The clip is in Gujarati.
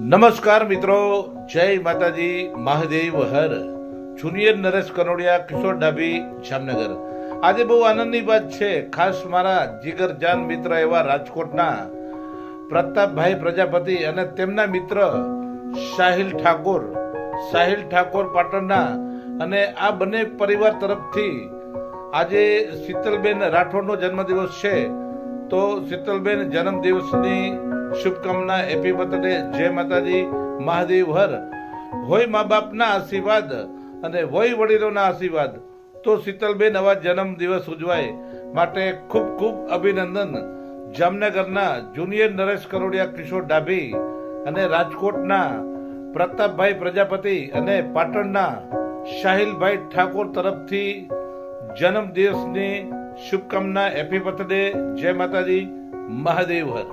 નમસ્કાર મિત્રો, જય માતાજી, મહાદેવ હર. જુનિયર નરેશ કનોડિયા, કિશોર ડાભી, જામનગર. આજે બહુ આનંદની વાત છે. ખાસ મારા જીગરજાન મિત્ર એવા રાજકોટના પ્રતાપભાઈ પ્રજાપતિ અને તેમના મિત્ર સાહિલ ઠાકોર પાટણના, અને આ બંને પરિવાર તરફથી આજે શીતલબેન રાઠોડનો જન્મદિવસ છે. તો શીતલબેન જન્મદિવસની શુભકામના, હેપી બર્થડે, જય માતાજી, મહાદેવ હર. હોય મા બાપના આશીર્વાદ અને હોય વડીલોના આશીર્વાદ, તો શીતલબેન આવા જન્મદિવસ ઉજવાય માટે ખૂબ ખૂબ અભિનંદન. જામનગરના જુનિયર નરેશ કરોડિયા, કિશોર ડાભી અને રાજકોટના પ્રતાપભાઈ પ્રજાપતિ અને પાટણના સાહિલભાઈ ઠાકોર તરફથી જન્મદિવસની શુભકામના, હેપી બર્થડે, જય માતાજી, મહાદેવ હર.